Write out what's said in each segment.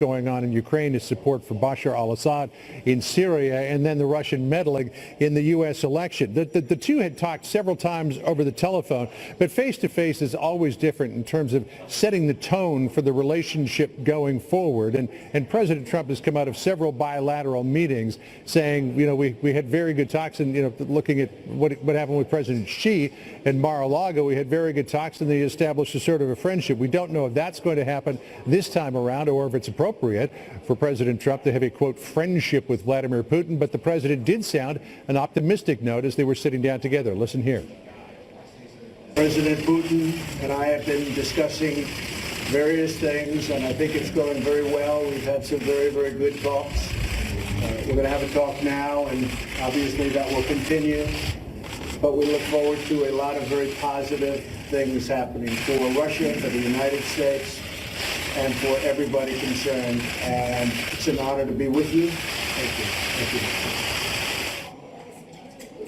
going on in Ukraine is support for Bashar al-Assad in Syria, and then the Russian meddling in the U.S. election. The two had talked several times over the telephone, but face-to-face is always different in terms of setting the tone for the relationship going forward. And President Trump has come out of several bilateral meetings saying, you know, we had very good talks, and, you know, looking at what happened with President Xi in Mar-a-Lago, we had very good talks, and they established a sort of a friendship. We don't know if that's going to happen this time around or if it's appropriate for President Trump to have a, quote, friendship with Vladimir Putin, but the president did sound an optimistic note as they were sitting down together. Listen here. President Putin and I have been discussing various things, and I think it's going very well. We've had some very, very good talks. We're going to have a talk now, and obviously that will continue. But we look forward to a lot of very positive things happening for Russia, for the United States, and for everybody concerned. And it's an honor to be with you. Thank you. Thank you.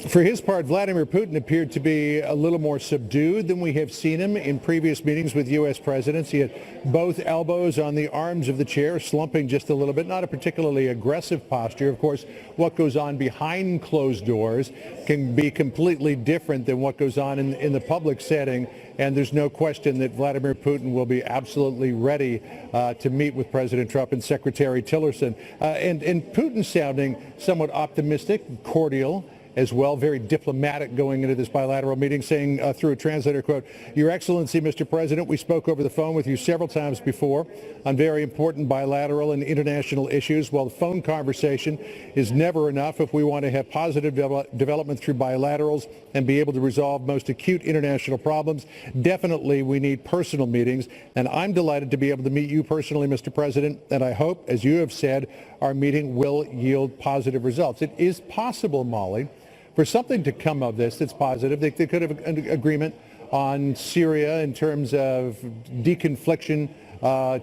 For his part, Vladimir Putin appeared to be a little more subdued than we have seen him in previous meetings with U.S. presidents. He had both elbows on the arms of the chair, slumping just a little bit, not a particularly aggressive posture. Of course, what goes on behind closed doors can be completely different than what goes on in the public setting. And there's no question that Vladimir Putin will be absolutely ready to meet with President Trump and Secretary Tillerson. And Putin sounding somewhat optimistic, cordial as well, very diplomatic going into this bilateral meeting, saying through a translator, quote, "Your Excellency, Mr. President, we spoke over the phone with you several times before on very important bilateral and international issues. While the phone conversation is never enough if we want to have positive development through bilaterals and be able to resolve most acute international problems, definitely we need personal meetings. And I'm delighted to be able to meet you personally, Mr. President, and I hope, as you have said, our meeting will yield positive results." It is possible, Molly, for something to come of this that's positive. They could have an agreement on Syria in terms of deconfliction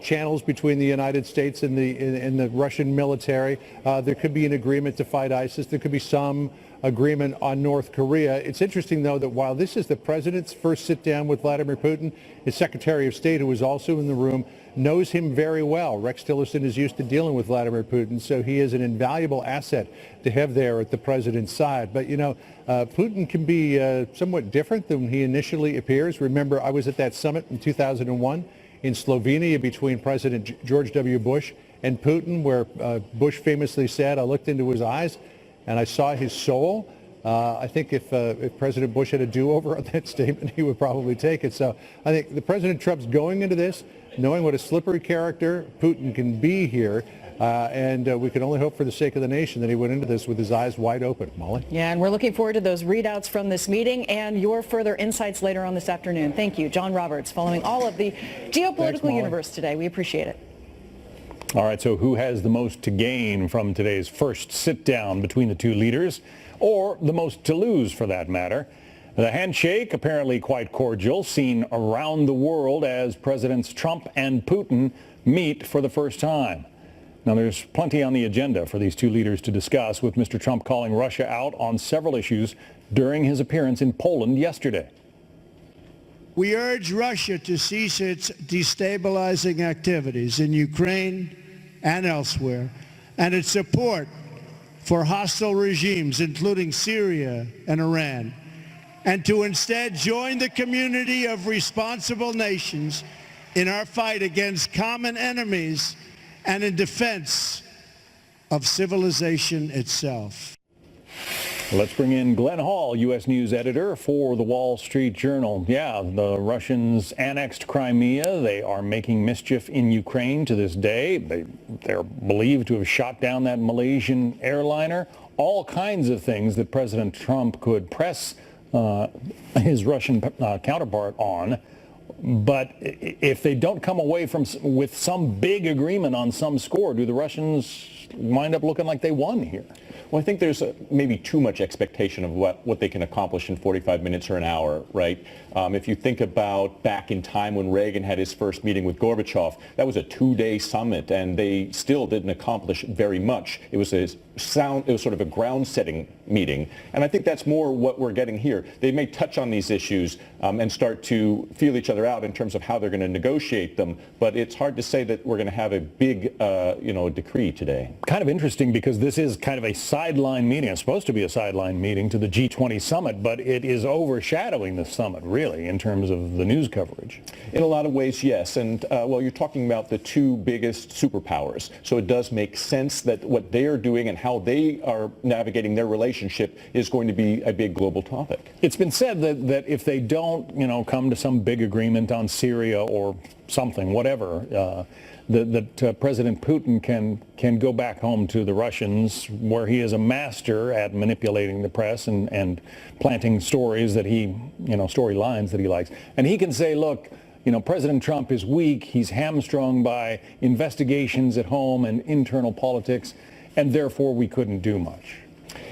channels between the United States and the Russian military. There could be an agreement to fight ISIS. There could be some agreement on North Korea. It's interesting, though, that while this is the president's first sit-down with Vladimir Putin, his Secretary of State, who is also in the room, knows him very well. Rex Tillerson is used to dealing with Vladimir Putin, so he is an invaluable asset to have there at the president's side. But, you know, Putin can be somewhat different than he initially appears. Remember, I was at that summit in 2001 in Slovenia between President George W. Bush and Putin, where Bush famously said, "I looked into his eyes and I saw his soul." I think if President Bush had a do-over on that statement, he would probably take it. So I think the President Trump's going into this knowing what a slippery character Putin can be here. And we can only hope for the sake of the nation that he went into this with his eyes wide open. Molly? Yeah, and we're looking forward to those readouts from this meeting and your further insights later on this afternoon. Thank you, John Roberts, following all of the geopolitical universe today. We appreciate it. All right, so who has the most to gain from today's first sit-down between the two leaders, or the most to lose for that matter? The handshake, apparently quite cordial, seen around the world as Presidents Trump and Putin meet for the first time. Now, there's plenty on the agenda for these two leaders to discuss, with Mr. Trump calling Russia out on several issues during his appearance in Poland yesterday. We urge Russia to cease its destabilizing activities in Ukraine and elsewhere, and its support for hostile regimes, including Syria and Iran, and to instead join the community of responsible nations in our fight against common enemies and in defense of civilization itself. Let's bring in Glenn Hall, U.S. News editor for the Wall Street Journal. Yeah, the Russians annexed Crimea. They are making mischief in Ukraine to this day. They're believed to have shot down that Malaysian airliner. All kinds of things that President Trump could press his Russian counterpart on. But if they don't come away with some big agreement on some score, do the Russians wind up looking like they won here? Well, I think there's maybe too much expectation of what they can accomplish in 45 minutes or an hour, right? If you think about back in time when Reagan had his first meeting with Gorbachev, that was a 2-day summit, and they still didn't accomplish very much. It was sort of a ground-setting meeting, and I think that's more what we're getting here. They may touch on these issues and start to feel each other out in terms of how they're going to negotiate them, but it's hard to say that we're going to have a big, decree today. Kind of interesting because this is kind of a sideline meeting. It's supposed to be a sideline meeting to the G20 summit, but it is overshadowing the summit, really, in terms of the news coverage. In a lot of ways, yes. And, you're talking about the two biggest superpowers. So it does make sense that what they are doing and how they are navigating their relationship is going to be a big global topic. It's been said that if they don't, come to some big agreement on Syria or something, whatever, that President Putin can go back home to the Russians, where he is a master at manipulating the press and planting stories that storylines that he likes. And he can say, look, President Trump is weak. He's hamstrung by investigations at home and internal politics, and therefore we couldn't do much.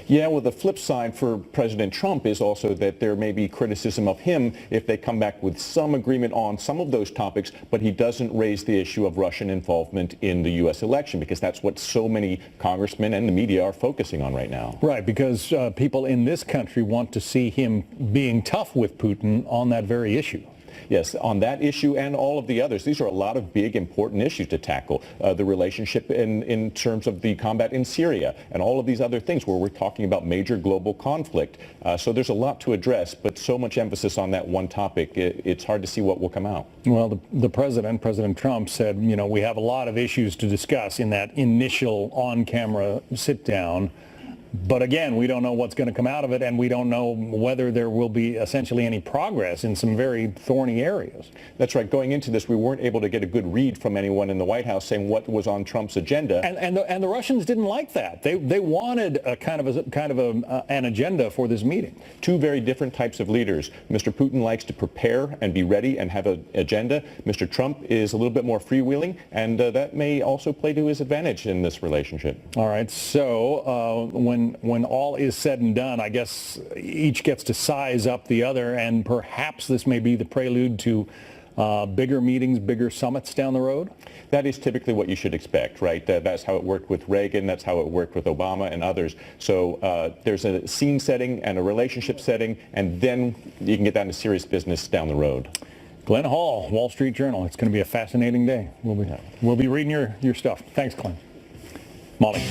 Yeah, well, the flip side for President Trump is also that there may be criticism of him if they come back with some agreement on some of those topics, but he doesn't raise the issue of Russian involvement in the U.S. election, because that's what so many congressmen and the media are focusing on right now. Right, because people in this country want to see him being tough with Putin on that very issue. Yes, on that issue and all of the others. These are a lot of big, important issues to tackle. The relationship in terms of the combat in Syria and all of these other things where we're talking about major global conflict. So there's a lot to address, but so much emphasis on that one topic, it's hard to see what will come out. Well, the President Trump said, we have a lot of issues to discuss in that initial on-camera sit-down. But again, we don't know what's going to come out of it, and we don't know whether there will be essentially any progress in some very thorny areas. That's right. Going into this, we weren't able to get a good read from anyone in the White House saying what was on Trump's agenda. And the Russians didn't like that. They wanted a kind of an agenda for this meeting. Two very different types of leaders. Mr. Putin likes to prepare and be ready and have an agenda. Mr. Trump is a little bit more freewheeling, and that may also play to his advantage in this relationship. All right. So when all is said and done, I guess each gets to size up the other, and perhaps this may be the prelude to bigger meetings, bigger summits down the road? That is typically what you should expect, right? That's how it worked with Reagan. That's how it worked with Obama and others. So there's a scene setting and a relationship setting, and then you can get down to serious business down the road. Glenn Hall, Wall Street Journal. It's going to be a fascinating day. We'll be reading your stuff. Thanks, Glenn. Molly.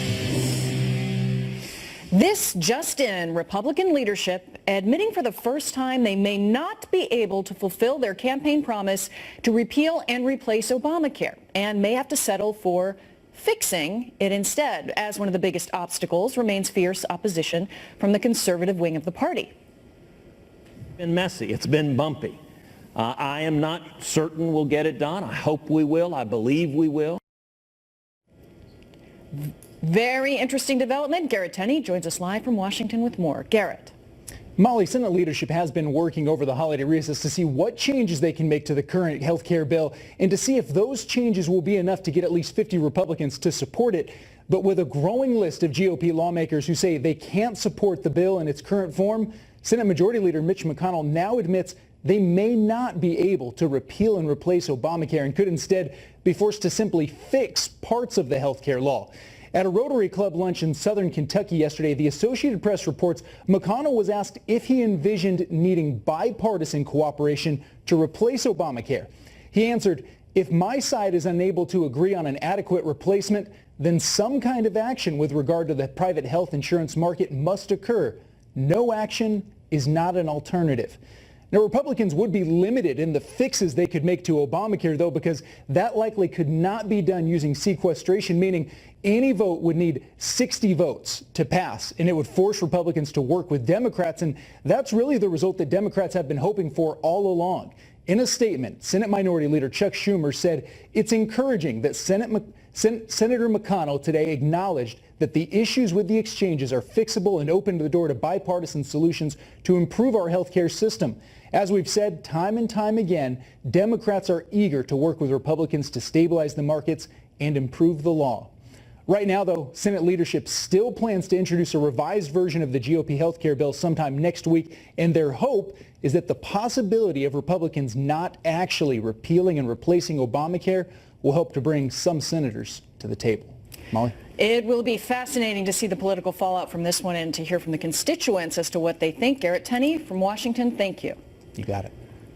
This just in, Republican leadership admitting for the first time they may not be able to fulfill their campaign promise to repeal and replace Obamacare, and may have to settle for fixing it instead, as one of the biggest obstacles remains fierce opposition from the conservative wing of the party. It's been messy. It's been bumpy. I am not certain we'll get it done. I hope we will. I believe we will. Very interesting development. Garrett Tenney joins us live from Washington with more. Garrett. Molly, Senate leadership has been working over the holiday recess to see what changes they can make to the current health care bill and to see if those changes will be enough to get at least 50 Republicans to support it. But with a growing list of GOP lawmakers who say they can't support the bill in its current form, Senate Majority Leader Mitch McConnell now admits they may not be able to repeal and replace Obamacare and could instead be forced to simply fix parts of the health care law. At a Rotary Club lunch in southern Kentucky yesterday, the Associated Press reports McConnell was asked if he envisioned needing bipartisan cooperation to replace Obamacare. He answered, "If my side is unable to agree on an adequate replacement, then some kind of action with regard to the private health insurance market must occur. No action is not an alternative." Now, Republicans would be limited in the fixes they could make to Obamacare, though, because that likely could not be done using sequestration, meaning any vote would need 60 votes to pass, and it would force Republicans to work with Democrats, and that's really the result that Democrats have been hoping for all along. In a statement, Senate Minority Leader Chuck Schumer said it's encouraging that Senator McConnell today acknowledged that the issues with the exchanges are fixable and open the door to bipartisan solutions to improve our health care system. As we've said time and time again, Democrats are eager to work with Republicans to stabilize the markets and improve the law. Right now, though, Senate leadership still plans to introduce a revised version of the GOP health care bill sometime next week, and their hope is that the possibility of Republicans not actually repealing and replacing Obamacare will help to bring some senators to the table. Molly? It will be fascinating to see the political fallout from this one and to hear from the constituents as to what they think. Garrett Tenney from Washington, thank you. You got it.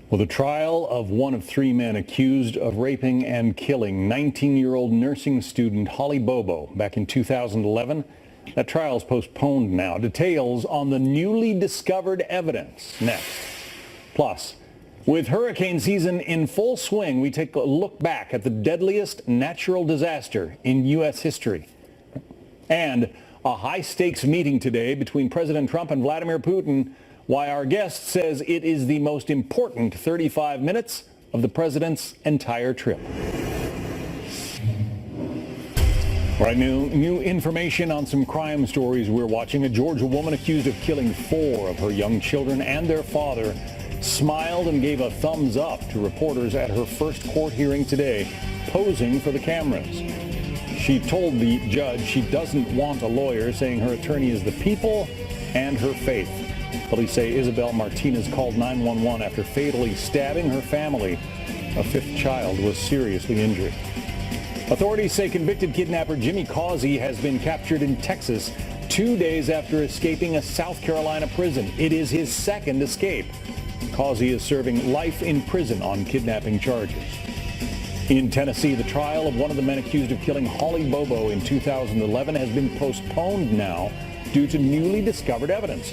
Well, the trial of one of 3 men accused of raping and killing 19-year-old nursing student Holly Bobo back in 2011, that trial is postponed now. Details on the newly discovered evidence next. Plus, with hurricane season in full swing, we take a look back at the deadliest natural disaster in U.S. history. And a high-stakes meeting today between President Trump and Vladimir Putin, why our guest says it is the most important 35 minutes of the president's entire trip. Right, new information on some crime stories we're watching. A Georgia woman accused of killing 4 of her young children and their father smiled and gave a thumbs up to reporters at her first court hearing today, posing for the cameras. She told the judge she doesn't want a lawyer, saying her attorney is the people and her faith. Police say Isabel Martinez called 911 after fatally stabbing her family. A 5th child was seriously injured. Authorities say convicted kidnapper Jimmy Causey has been captured in Texas 2 days after escaping a South Carolina prison. It is his 2nd escape. Causey is serving life in prison on kidnapping charges. In Tennessee, the trial of one of the men accused of killing Holly Bobo in 2011 has been postponed now due to newly discovered evidence.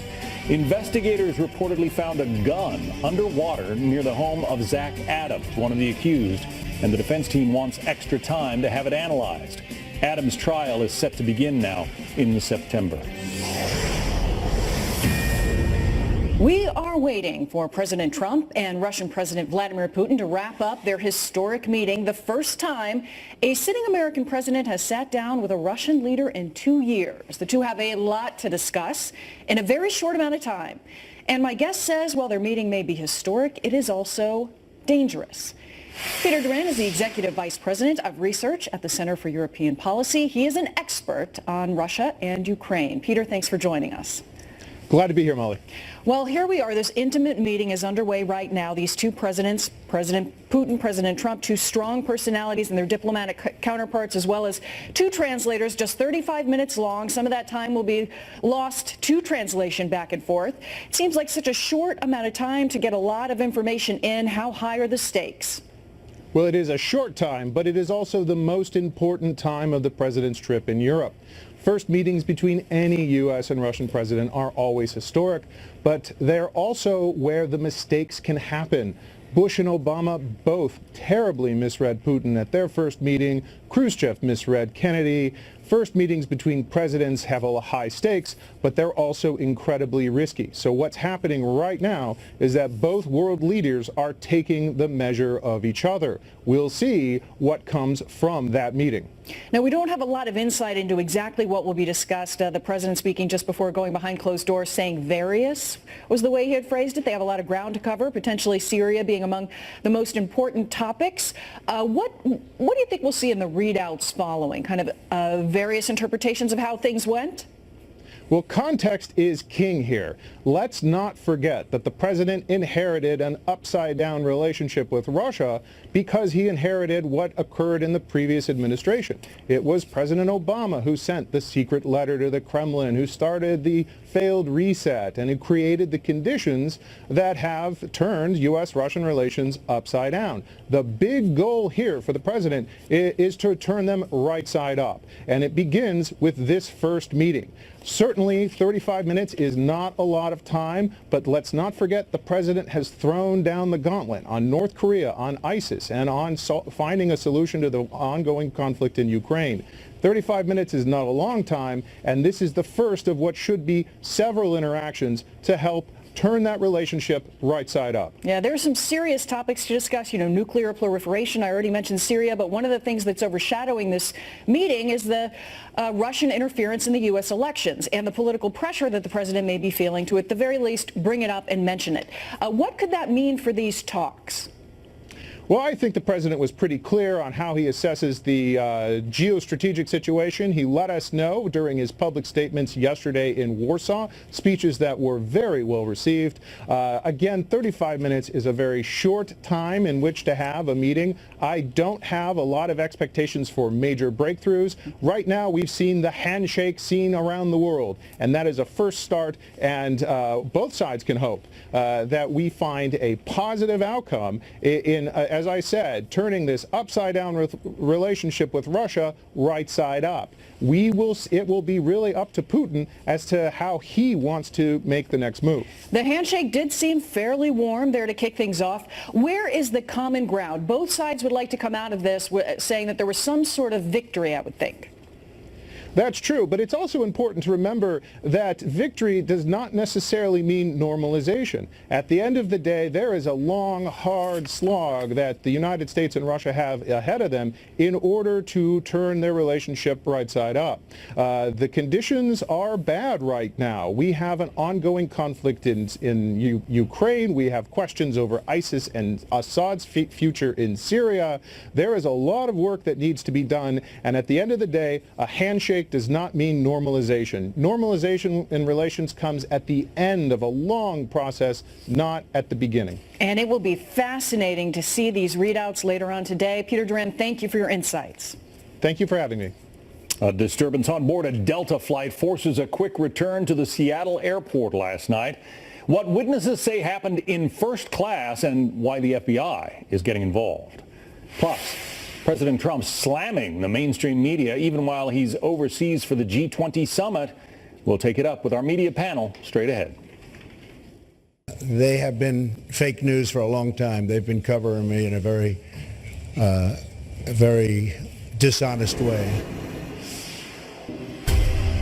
Investigators reportedly found a gun underwater near the home of Zach Adams, one of the accused, and the defense team wants extra time to have it analyzed. Adams' trial is set to begin now in September. We are waiting for President Trump and Russian President Vladimir Putin to wrap up their historic meeting, the first time a sitting American president has sat down with a Russian leader in 2 years. The two have a lot to discuss in a very short amount of time. And my guest says while their meeting may be historic, it is also dangerous. Peter Duran is the Executive Vice President of Research at the Center for European Policy. He is an expert on Russia and Ukraine. Peter, thanks for joining us. Glad to be here, Molly. Well, here we are. This intimate meeting is underway right now. These two presidents, President Putin, President Trump, 2 strong personalities and their diplomatic counterparts, as well as 2 translators, just 35 minutes long. Some of that time will be lost to translation back and forth. It seems like such a short amount of time to get a lot of information in. How high are the stakes? Well, it is a short time, but it is also the most important time of the president's trip in Europe. First meetings between any U.S. and Russian president are always historic, but they're also where the mistakes can happen. Bush and Obama both terribly misread Putin at their first meeting. Khrushchev misread Kennedy. First meetings between presidents have a high stakes, but they're also incredibly risky. So what's happening right now is that both world leaders are taking the measure of each other. We'll see what comes from that meeting. Now, we don't have a lot of insight into exactly what will be discussed. The president speaking just before going behind closed doors, saying various was the way he had phrased it. They have a lot of ground to cover, potentially Syria being among the most important topics. What do you think we'll see in the readouts following? Kind of various interpretations of how things went? Well, context is king here. Let's not forget that the president inherited an upside-down relationship with Russia because he inherited what occurred in the previous administration. It was President Obama who sent the secret letter to the Kremlin, who started the failed reset, and who created the conditions that have turned U.S.-Russian relations upside down. The big goal here for the president is to turn them right side up, and it begins with this first meeting. Certainly, 35 minutes is not a lot of time, but let's not forget the president has thrown down the gauntlet on North Korea, on ISIS, and on finding a solution to the ongoing conflict in Ukraine. 35 minutes is not a long time, and this is the first of what should be several interactions to help turn that relationship right side up. Yeah, there are some serious topics to discuss, nuclear proliferation. I already mentioned Syria, but one of the things that's overshadowing this meeting is the Russian interference in the U.S. elections and the political pressure that the president may be feeling to, at the very least, bring it up and mention it. What could that mean for these talks? Well, I think the president was pretty clear on how he assesses the geostrategic situation. He let us know during his public statements yesterday in Warsaw, speeches that were very well received. Again, 35 minutes is a very short time in which to have a meeting. I don't have a lot of expectations for major breakthroughs. Right now, we've seen the handshake seen around the world, and that is a first start, and both sides can hope that we find a positive outcome in as I said, turning this upside-down relationship with Russia right side up. It will be really up to Putin as to how he wants to make the next move. The handshake did seem fairly warm there to kick things off. Where is the common ground? Both sides would like to come out of this saying that there was some sort of victory, I would think. That's true, but it's also important to remember that victory does not necessarily mean normalization. At the end of the day, there is a long, hard slog that the United States and Russia have ahead of them in order to turn their relationship right side up. The conditions are bad right now. We have an ongoing conflict in Ukraine. We have questions over ISIS and Assad's future in Syria. There is a lot of work that needs to be done, and at the end of the day, a handshake does not mean normalization. Normalization in relations comes at the end of a long process, not at the beginning. And it will be fascinating to see these readouts later on today. Peter Duran, thank you for your insights. Thank you for having me. A disturbance on board a Delta flight forces a quick return to the Seattle airport last night. What witnesses say happened in first class and why the FBI is getting involved. Plus, President Trump slamming the mainstream media even while he's overseas for the G20 summit. We'll take it up with our media panel straight ahead. They have been fake news for a long time. They've been covering me in a very dishonest way.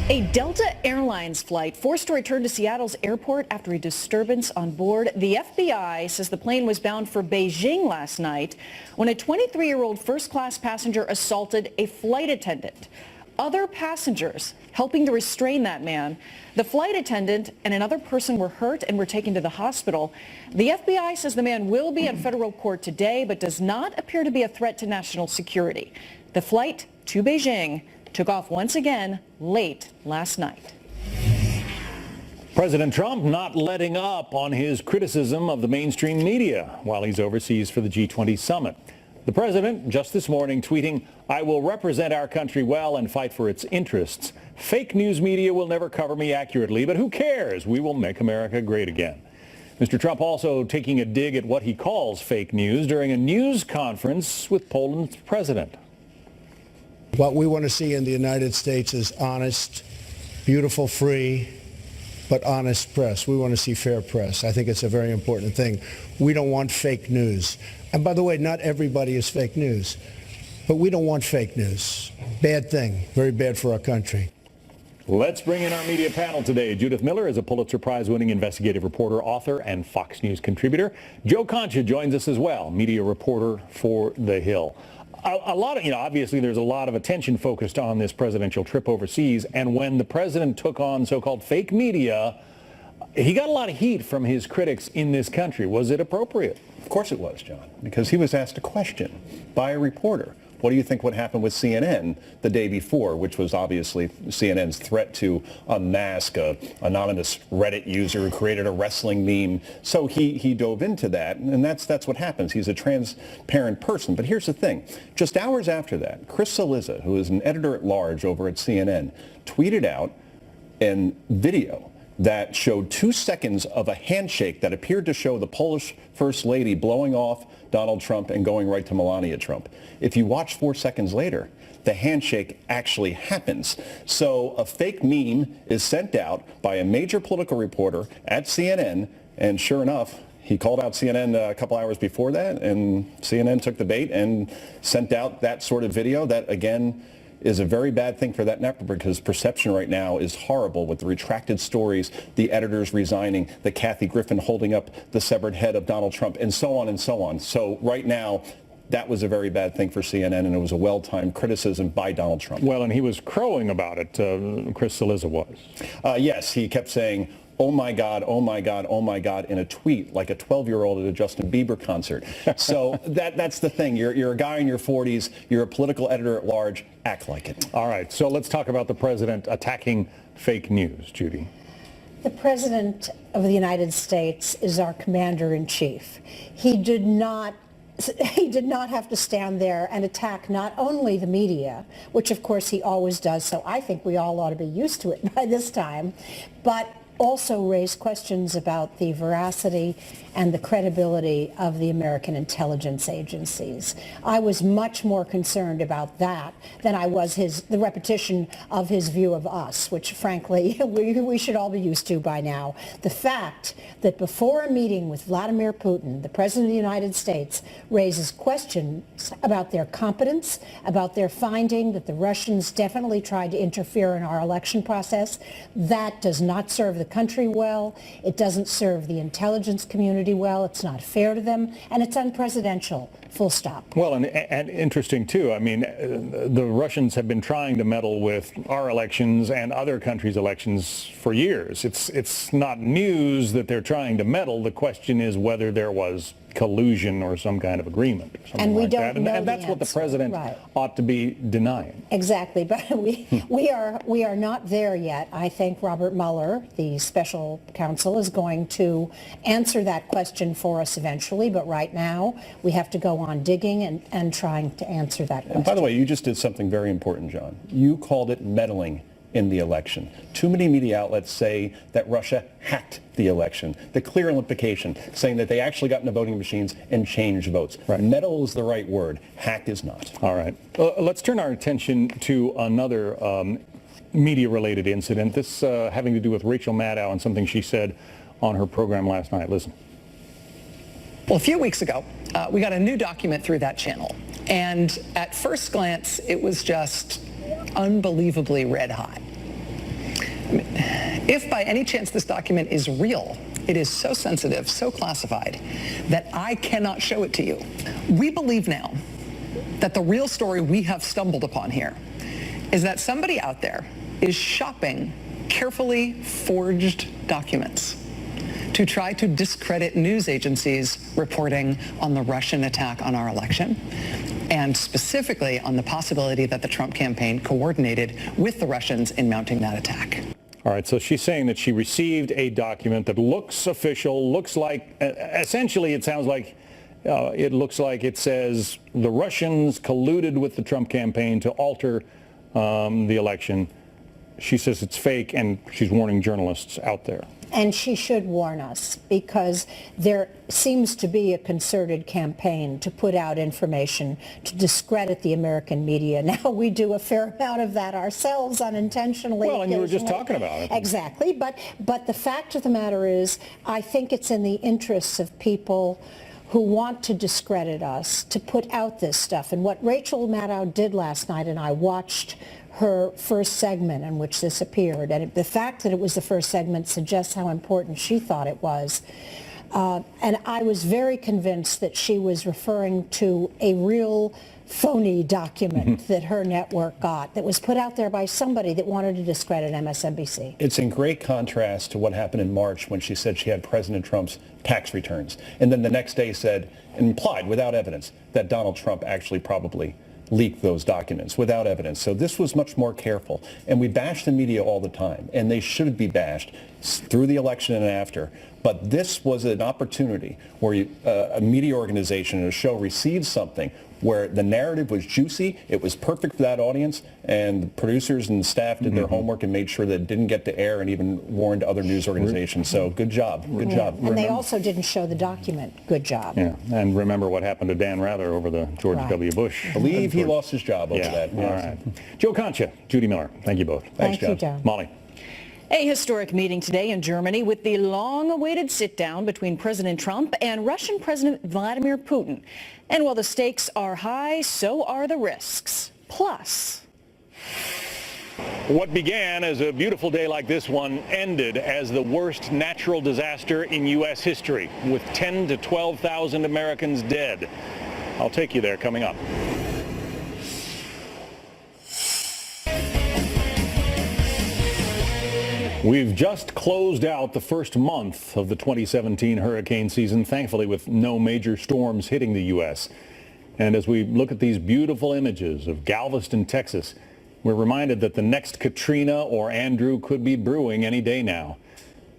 A Delta Airlines flight forced to return to Seattle's airport after a disturbance on board. The FBI says the plane was bound for Beijing last night when a 23-year-old first-class passenger assaulted a flight attendant. Other passengers helping to restrain that man. The flight attendant and another person were hurt and were taken to the hospital. The FBI says the man will be at federal court today, but does not appear to be a threat to national security. The flight to Beijing took off once again late last night. President Trump not letting up on his criticism of the mainstream media while he's overseas for the G20 summit. The president just this morning tweeting, "I will represent our country well and fight for its interests. Fake news media will never cover me accurately, but who cares? We will make America great again." Mr. Trump also taking a dig at what he calls fake news during a news conference with Poland's president. What we want to see in the United States is honest, beautiful, free, but honest press. We want to see fair press. I think it's a very important thing. We don't want fake news. And by the way, not everybody is fake news, but we don't want fake news. Bad thing, very bad for our country. Let's bring in our media panel today. Judith Miller is a Pulitzer Prize-winning investigative reporter, author, and Fox News contributor. Joe Concha joins us as well, media reporter for The Hill. A lot of, obviously there's a lot of attention focused on this presidential trip overseas, and when the president took on so-called fake media, he got a lot of heat from his critics in this country. Was it appropriate? Of course it was, John, because he was asked a question by a reporter. What do you think would happen with CNN the day before, which was obviously CNN's threat to unmask an anonymous Reddit user who created a wrestling meme? So he dove into that, and that's what happens. He's a transparent person. But here's the thing. Just hours after that, Chris Cillizza, who is an editor-at-large over at CNN, tweeted out a video that showed 2 seconds of a handshake that appeared to show the Polish First Lady blowing off Donald Trump and going right to Melania Trump. If you watch 4 seconds later, the handshake actually happens. So a fake meme is sent out by a major political reporter at CNN, and sure enough, he called out CNN a couple hours before that, and CNN took the bait and sent out that sort of video that, again, is a very bad thing for that network because perception right now is horrible with the retracted stories, the editors resigning, the Kathy Griffin holding up the severed head of Donald Trump, and so on and so on. So right now, that was a very bad thing for CNN, and it was a well-timed criticism by Donald Trump. Well, and he was crowing about it, Chris Cillizza was. Yes, he kept saying, oh my God, oh my God, oh my God in a tweet like a 12-year-old at a Justin Bieber concert. So that's the thing. You're a guy in your 40s. You're a political editor at large. Act like it. All right, so let's talk about the president attacking fake news. Judy. The President of the United States is our commander-in-chief. He did not have to stand there and attack not only the media, which of course he always does, so I think we all ought to be used to it by this time, but also raise questions about the veracity and the credibility of the American intelligence agencies. I was much more concerned about that than I was the repetition of his view of us, which frankly we should all be used to by now. The fact that before a meeting with Vladimir Putin, the President of the United States raises questions about their competence, about their finding that the Russians definitely tried to interfere in our election process, that does not serve the country well. It doesn't serve the intelligence community well. It's not fair to them, and it's unpresidential. Full stop. Well, and interesting too. I mean, the Russians have been trying to meddle with our elections and other countries' elections for years. It's not news that they're trying to meddle. The question is whether there was collusion or some kind of agreement or something and we like don't that. know And that's the what the answer. president Right. ought to be denying. Exactly, but we are not there yet. I think Robert Mueller, the special counsel, is going to answer that question for us eventually, but right now we have to go on digging and trying to answer that question. And by the way, you just did something very important, John. You called it meddling in the election. Too many media outlets say that Russia hacked the election. The clear implication saying that they actually got into voting machines and changed votes. Right. Meddle is the right word. Hack is not. All right. Let's turn our attention to another media-related incident. This having to do with Rachel Maddow and something she said on her program last night. Listen. Well, a few weeks ago, we got a new document through that channel. And at first glance, it was just unbelievably red hot. I mean, if by any chance this document is real, it is so sensitive, so classified, that I cannot show it to you. We believe now that the real story we have stumbled upon here is that somebody out there is shopping carefully forged documents to try to discredit news agencies reporting on the Russian attack on our election, and specifically on the possibility that the Trump campaign coordinated with the Russians in mounting that attack. All right, so she's saying that she received a document that looks official, looks like, essentially it sounds like, it looks like it says the Russians colluded with the Trump campaign to alter the election. She says it's fake, and she's warning journalists out there. And she should warn us, because there seems to be a concerted campaign to put out information to discredit the American media. Now, we do a fair amount of that ourselves unintentionally. Well, and you were just occasionally. talking about it. Exactly. But the fact of the matter is, I think it's in the interests of people who want to discredit us to put out this stuff. And what Rachel Maddow did last night, and I watched her first segment in which this appeared, and the fact that it was the first segment suggests how important she thought it was. And I was very convinced that she was referring to a real phony document that her network got that was put out there by somebody that wanted to discredit MSNBC. It's in great contrast to what happened in March when she said she had President Trump's tax returns. And then the next day said, implied without evidence, that Donald Trump actually probably leaked those documents without evidence. So this was much more careful. And we bash the media all the time, and they should be bashed through the election and after. But this was an opportunity where a media organization and a show received something where the narrative was juicy, it was perfect for that audience, and the producers and the staff did their homework and made sure that it didn't get to air and even warned other news organizations. So good job, good job. And they also didn't show the document. Good job. Yeah, and remember what happened to Dan Rather over the George W. Bush. I believe he lost his job over that. All right. Joe Concha, Judy Miller, thank you both. Thanks, Thank you, John. Molly. A historic meeting today in Germany with the long-awaited sit-down between President Trump and Russian President Vladimir Putin. And while the stakes are high, so are the risks. Plus, what began as a beautiful day like this one ended as the worst natural disaster in U.S. history, with 10 to 12,000 Americans dead. I'll take you there coming up. We've just closed out the first month of the 2017 hurricane season, thankfully with no major storms hitting the U.S. And as we look at these beautiful images of Galveston, Texas, we're reminded that the next Katrina or Andrew could be brewing any day now.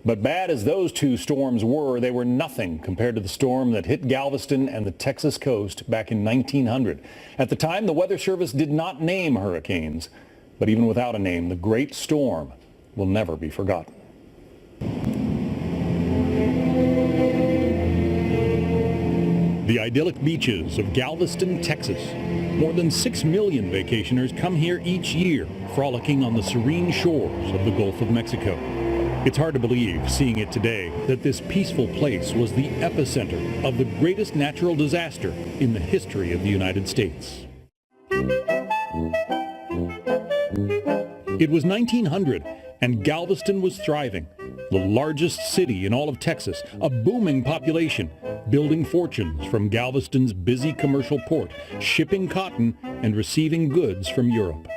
But bad as those two storms were, they were nothing compared to the storm that hit Galveston and the Texas coast back in 1900. At the time, the Weather Service did not name hurricanes. But even without a name, the Great Storm will never be forgotten. The idyllic beaches of Galveston, Texas. More than 6 million vacationers come here each year, frolicking on the serene shores of the Gulf of Mexico. It's hard to believe, seeing it today, that this peaceful place was the epicenter of the greatest natural disaster in the history of the United States. It was 1900, and Galveston was thriving. The largest city in all of Texas, a booming population, building fortunes from Galveston's busy commercial port, shipping cotton and receiving goods from Europe.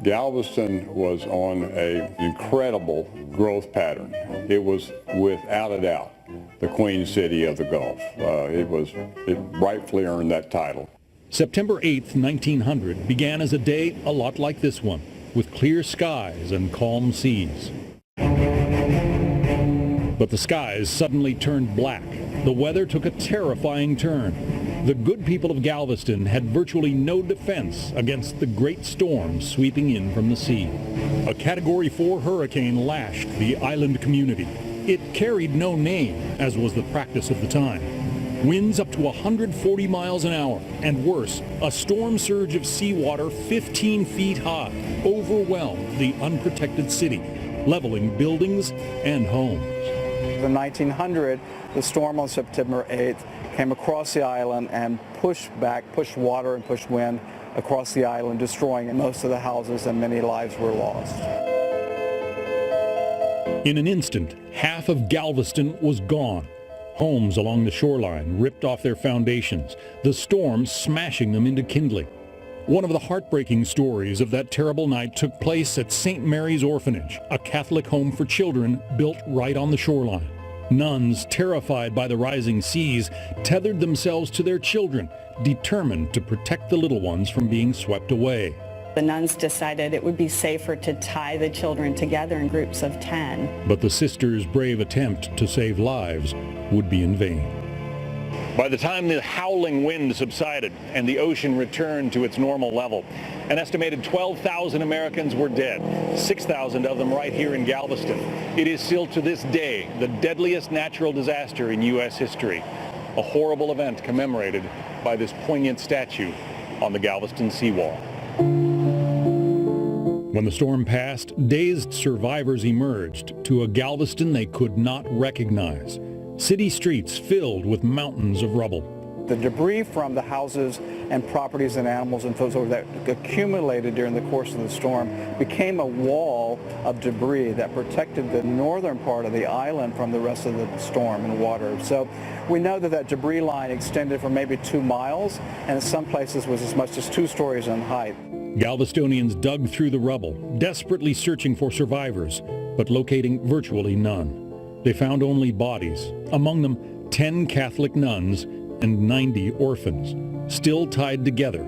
Galveston was on an incredible growth pattern. It was, without a doubt, the Queen City of the Gulf. It rightfully earned that title. September 8th, 1900 began as a day a lot like this one, with clear skies and calm seas. But the skies suddenly turned black. The weather took a terrifying turn. The good people of Galveston had virtually no defense against the great storm sweeping in from the sea. A Category 4 hurricane lashed the island community. It carried no name, as was the practice of the time. Winds up to 140 miles an hour, and worse, a storm surge of seawater 15 feet high overwhelmed the unprotected city, leveling buildings and homes. In 1900, the storm on September 8th came across the island and pushed water and pushed wind across the island, destroying most of the houses, and many lives were lost. In an instant, half of Galveston was gone. Homes along the shoreline ripped off their foundations, the storm smashing them into kindling. One of the heartbreaking stories of that terrible night took place at St. Mary's Orphanage, a Catholic home for children built right on the shoreline. Nuns, terrified by the rising seas, tethered themselves to their children, determined to protect the little ones from being swept away. The nuns decided it would be safer to tie the children together in groups of 10. But the sisters' brave attempt to save lives would be in vain. By the time the howling wind subsided and the ocean returned to its normal level, an estimated 12,000 Americans were dead, 6,000 of them right here in Galveston. It is still to this day the deadliest natural disaster in U.S. history, a horrible event commemorated by this poignant statue on the Galveston seawall. When the storm passed, dazed survivors emerged to a Galveston they could not recognize. City streets filled with mountains of rubble. The debris from the houses and properties and animals and things that accumulated during the course of the storm became a wall of debris that protected the northern part of the island from the rest of the storm and water. So we know that debris line extended for maybe 2 miles, and in some places was as much as 2 stories in height. Galvestonians dug through the rubble, desperately searching for survivors, but locating virtually none. They found only bodies, among them 10 Catholic nuns and 90 orphans, still tied together.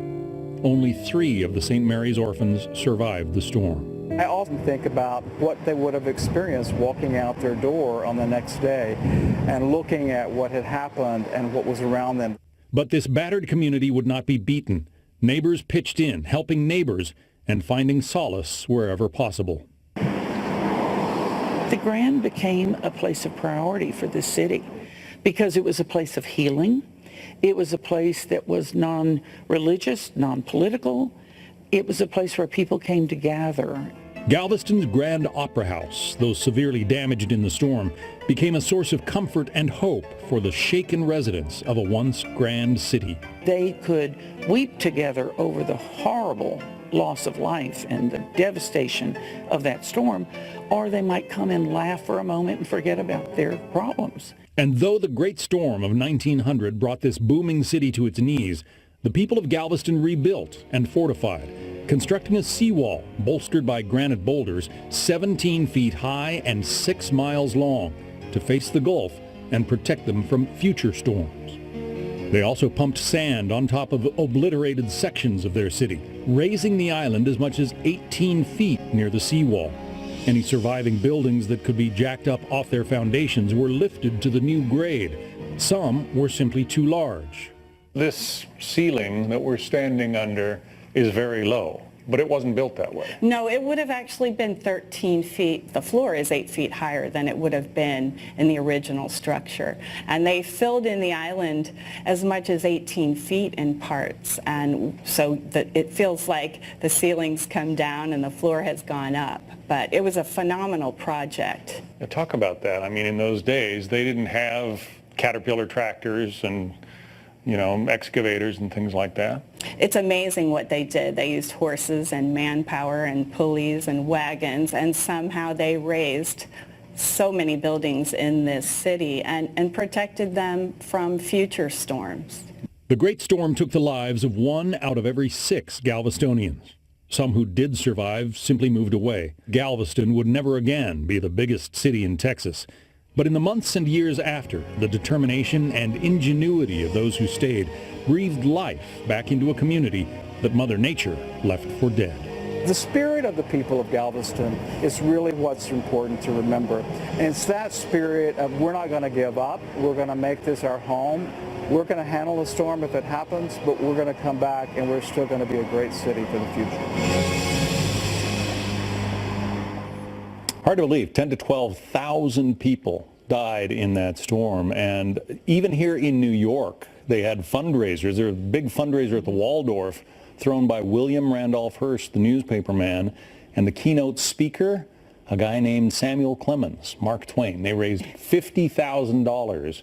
Only 3 of the St. Mary's orphans survived the storm. I often think about what they would have experienced walking out their door on the next day and looking at what had happened and what was around them. But this battered community would not be beaten. Neighbors pitched in, helping neighbors and finding solace wherever possible. The Grand became a place of priority for the city because it was a place of healing. It was a place that was non-religious, non-political. It was a place where people came to gather. Galveston's Grand Opera House, though severely damaged in the storm, became a source of comfort and hope for the shaken residents of a once grand city. They could weep together over the horrible loss of life and the devastation of that storm, or they might come and laugh for a moment and forget about their problems. And though the great storm of 1900 brought this booming city to its knees, the people of Galveston rebuilt and fortified. constructing a seawall bolstered by granite boulders 17 feet high and 6 miles long to face the Gulf and protect them from future storms. They also pumped sand on top of obliterated sections of their city, raising the island as much as 18 feet near the seawall. Any surviving buildings that could be jacked up off their foundations were lifted to the new grade. Some were simply too large. This ceiling that we're standing under is very low, but it wasn't built that way. No, it would have actually been 13 feet. The floor is 8 feet higher than it would have been in the original structure. And they filled in the island as much as 18 feet in parts. And so it feels like the ceilings come down and the floor has gone up. But it was a phenomenal project. Now, talk about that. I mean, in those days, they didn't have Caterpillar tractors and excavators and things like that. It's amazing what they did. They used horses and manpower and pulleys and wagons, and somehow they raised so many buildings in this city and protected them from future storms. The Great Storm took the lives of 1 out of every 6 Galvestonians. Some who did survive simply moved away. Galveston would never again be the biggest city in Texas. But in the months and years after, the determination and ingenuity of those who stayed breathed life back into a community that Mother Nature left for dead. The spirit of the people of Galveston is really what's important to remember. And it's that spirit of we're not going to give up. We're going to make this our home. We're going to handle the storm if it happens, but we're going to come back and we're still going to be a great city for the future. Hard to believe, 10,000 to 12,000 people died in that storm. And even here in New York, they had fundraisers. There was a big fundraiser at the Waldorf thrown by William Randolph Hearst, the newspaper man, and the keynote speaker, a guy named Samuel Clemens, Mark Twain. They raised $50,000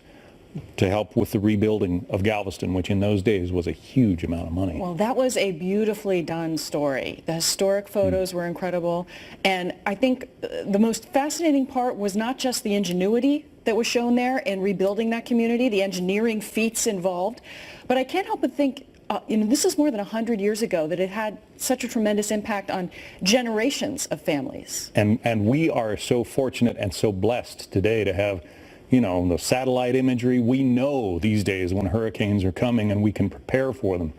to help with the rebuilding of Galveston, which in those days was a huge amount of money. Well, that was a beautifully done story. The historic photos were incredible. And I think the most fascinating part was not just the ingenuity that was shown there in rebuilding that community, the engineering feats involved, but I can't help but think, this is more than 100 years ago that it had such a tremendous impact on generations of families. And we are so fortunate and so blessed today to have the satellite imagery. We know these days when hurricanes are coming and we can prepare for them.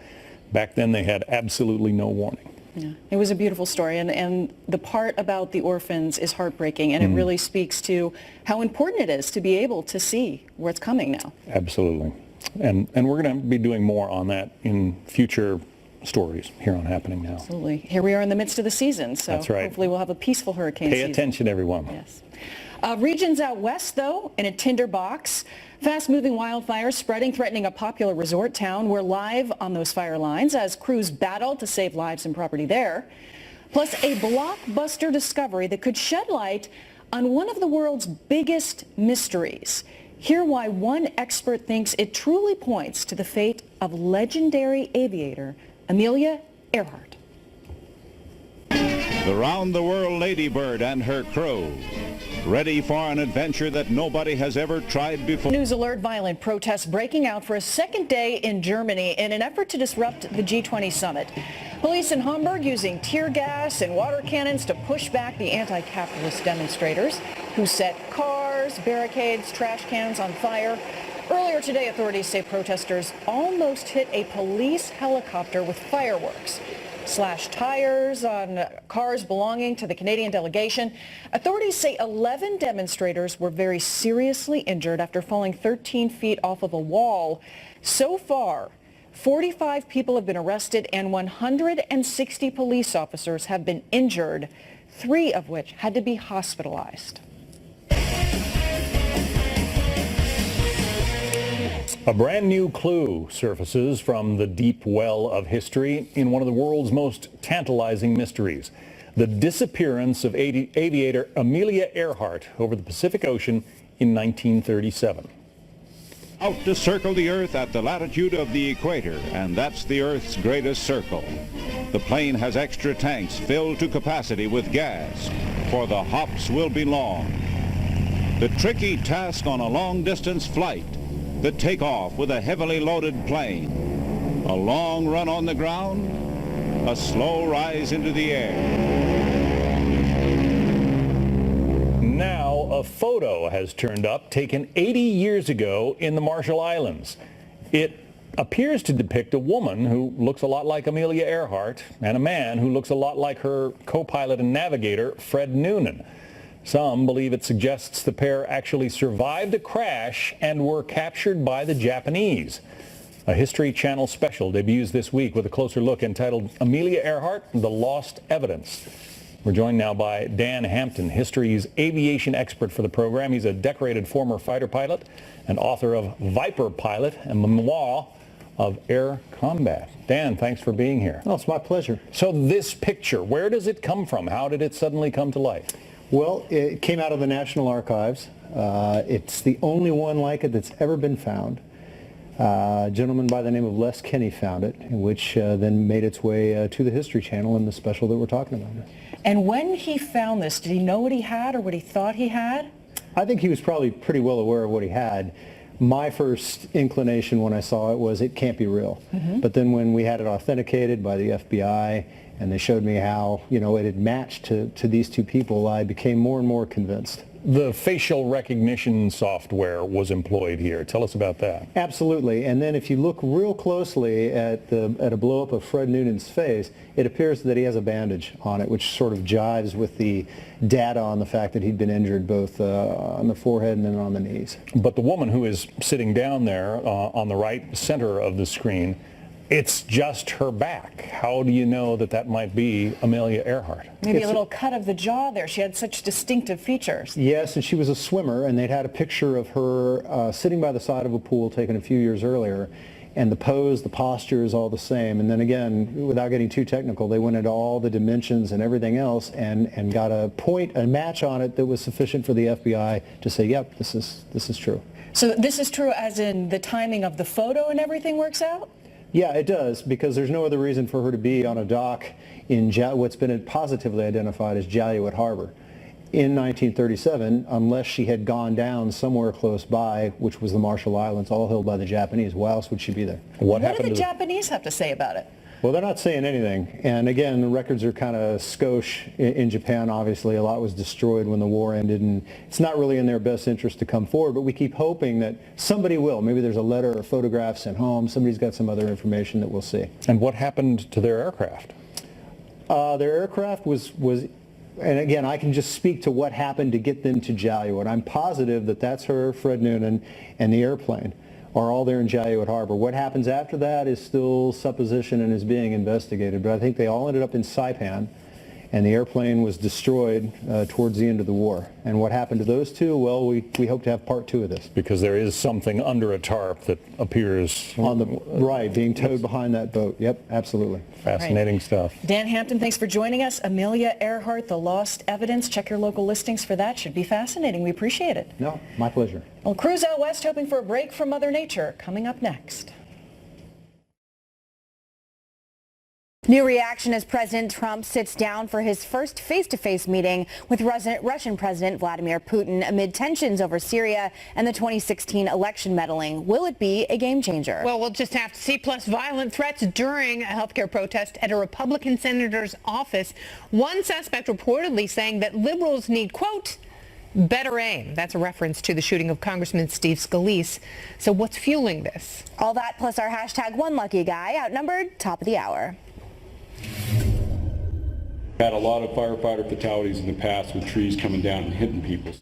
Back then they had absolutely no warning. Yeah. It was a beautiful story, and the part about the orphans is heartbreaking, and it really speaks to how important it is to be able to see what's coming now. Absolutely. And we're going to be doing more on that in future stories here on Happening Now. Absolutely. Here we are in the midst of the season, so that's right. Hopefully we'll have a peaceful hurricane season. Pay attention, everyone. Yes. Regions out west, though, in a tinderbox. Fast-moving wildfires spreading, threatening a popular resort town. We're live on those fire lines as crews battle to save lives and property there. Plus, a blockbuster discovery that could shed light on one of the world's biggest mysteries. Hear why one expert thinks it truly points to the fate of legendary aviator Amelia Earhart. The round-the-world ladybird and her crew, ready for an adventure that nobody has ever tried before. News alert, violent protests breaking out for a second day in Germany in an effort to disrupt the G20 summit. Police in Hamburg using tear gas and water cannons to push back the anti-capitalist demonstrators who set cars, barricades, trash cans on fire. Earlier today, authorities say protesters almost hit a police helicopter with fireworks. Slashed tires on cars belonging to the Canadian delegation. Authorities say 11 demonstrators were very seriously injured after falling 13 feet off of a wall. So far, 45 people have been arrested and 160 police officers have been injured, 3 of which had to be hospitalized. A brand new clue surfaces from the deep well of history in one of the world's most tantalizing mysteries, the disappearance of aviator Amelia Earhart over the Pacific Ocean in 1937. Out to circle the Earth at the latitude of the equator, and that's the Earth's greatest circle. The plane has extra tanks filled to capacity with gas, for the hops will be long. The tricky task on a long-distance flight, the takeoff with a heavily loaded plane, a long run on the ground, a slow rise into the air. Now a photo has turned up taken 80 years ago in the Marshall Islands. It appears to depict a woman who looks a lot like Amelia Earhart and a man who looks a lot like her co-pilot and navigator, Fred Noonan. Some believe it suggests the pair actually survived a crash and were captured by the Japanese. A History Channel special debuts this week with a closer look entitled Amelia Earhart, The Lost Evidence. We're joined now by Dan Hampton, history's aviation expert for the program. He's a decorated former fighter pilot and author of Viper Pilot, a memoir of air combat. Dan, thanks for being here. Oh, it's my pleasure. So this picture, where does it come from? How did it suddenly come to life? Well, it came out of the National Archives. It's the only one like it that's ever been found. A gentleman by the name of Les Kenny found it, which then made its way to the History Channel in the special that we're talking about. And when he found this, did he know what he had or what he thought he had? I think he was probably pretty well aware of what he had. My first inclination when I saw it was it can't be real. But then when we had it authenticated by the FBI and they showed me how, it had matched to these two people, I became more and more convinced. The facial recognition software was employed here. Tell us about that. Absolutely. And then if you look real closely at a blow-up of Fred Noonan's face, it appears that he has a bandage on it, which sort of jives with the data on the fact that he'd been injured both on the forehead and then on the knees. But the woman who is sitting down there on the right center of the screen, it's just her back. How do you know that that might be Amelia Earhart? Maybe a little cut of the jaw there. She had such distinctive features. Yes, and she was a swimmer, and they'd had a picture of her sitting by the side of a pool taken a few years earlier, and the pose, the posture is all the same. And then again, without getting too technical, they went into all the dimensions and everything else and got a match on it that was sufficient for the FBI to say, yep, this is true. So this is true as in the timing of the photo and everything works out? Yeah, it does, because there's no other reason for her to be on a dock in what's been positively identified as Jalluit Harbor in 1937, unless she had gone down somewhere close by, which was the Marshall Islands, all held by the Japanese. Why else would she be there? What do the Japanese have to say about it? Well, they're not saying anything. And again, the records are kind of skosh in Japan, obviously. A lot was destroyed when the war ended, and it's not really in their best interest to come forward, but we keep hoping that somebody will. Maybe there's a letter or photograph sent home. Somebody's got some other information that we'll see. And what happened to their aircraft? Their aircraft was, and again, I can just speak to what happened to get them to Jalluit. I'm positive that that's her, Fred Noonan, and the airplane are all there in Jalluit Harbor. What happens after that is still supposition and is being investigated, but I think they all ended up in Saipan, and the airplane was destroyed towards the end of the war. And what happened to those two? Well, we hope to have part two of this. Because there is something under a tarp that appears on the right, being towed behind that boat. Yep, absolutely. Fascinating stuff. Dan Hampton, thanks for joining us. Amelia Earhart, The Lost Evidence. Check your local listings for that. Should be fascinating. We appreciate it. No, my pleasure. Well, cruise out west hoping for a break from Mother Nature. Coming up next. New reaction as President Trump sits down for his first face-to-face meeting with Russian President Vladimir Putin amid tensions over Syria and the 2016 election meddling. Will it be a game changer? Well, we'll just have to see. Plus, violent threats during a healthcare protest at a Republican senator's office. One suspect reportedly saying that liberals need, quote, better aim. That's a reference to the shooting of Congressman Steve Scalise. So what's fueling this? All that plus our hashtag #OneLuckyGuy, outnumbered, top of the hour. Had a lot of firefighter fatalities in the past with trees coming down and hitting people.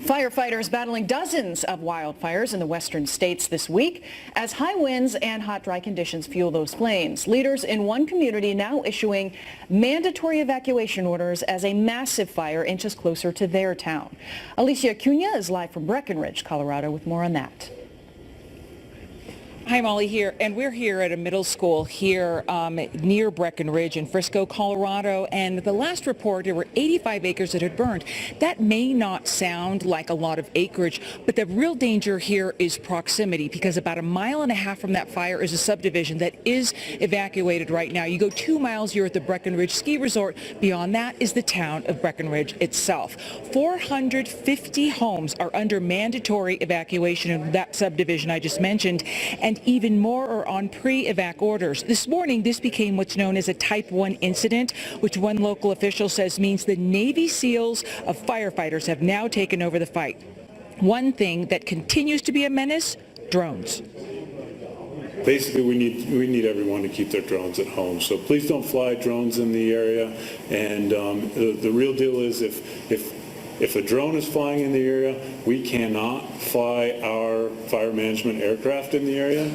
Firefighters battling dozens of wildfires in the western states this week as high winds and hot, dry conditions fuel those flames. Leaders in one community now issuing mandatory evacuation orders as a massive fire inches closer to their town. Alicia Cunha is live from Breckenridge, Colorado, with more on that. Hi, Molly here, and we're here at a middle school here near Breckenridge in Frisco, Colorado, and the last report, there were 85 acres that had burned. That may not sound like a lot of acreage, but the real danger here is proximity, because about 1.5 miles from that fire is a subdivision that is evacuated right now. You go 2 miles, you're at the Breckenridge Ski Resort. Beyond that is the town of Breckenridge itself. 450 homes are under mandatory evacuation in that subdivision I just mentioned, and and even more are on pre-evac orders. This morning, this became what's known as a Type 1 incident, which one local official says means the Navy SEALs of firefighters have now taken over the fight. One thing that continues to be a menace, drones. Basically, we need everyone to keep their drones at home. So please don't fly drones in the area. And the real deal is if a drone is flying in the area, we cannot fly our fire management aircraft in the area.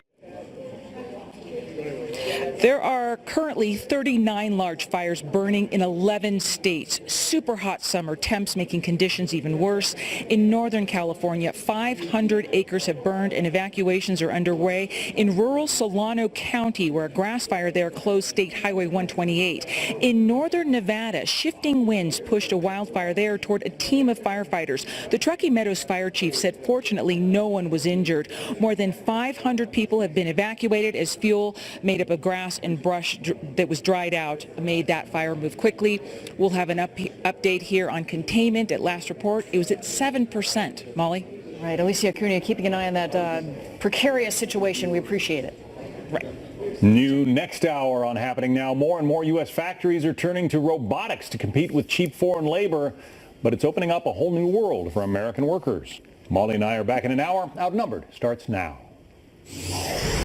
There are currently 39 large fires burning in 11 states. Super hot summer temps making conditions even worse. In Northern California, 500 acres have burned and evacuations are underway. In rural Solano County, where a grass fire there closed State Highway 128. In Northern Nevada, shifting winds pushed a wildfire there toward a team of firefighters. The Truckee Meadows fire chief said fortunately no one was injured. More than 500 people have been evacuated as fuel made up of grass and brush that was dried out made that fire move quickly. We'll have an update here on containment. At last report, it was at 7%. Molly? Right, Alicia Cunha keeping an eye on that precarious situation. We appreciate it. Right. New next hour on Happening Now. More and more U.S. factories are turning to robotics to compete with cheap foreign labor, but it's opening up a whole new world for American workers. Molly and I are back in an hour. Outnumbered starts now.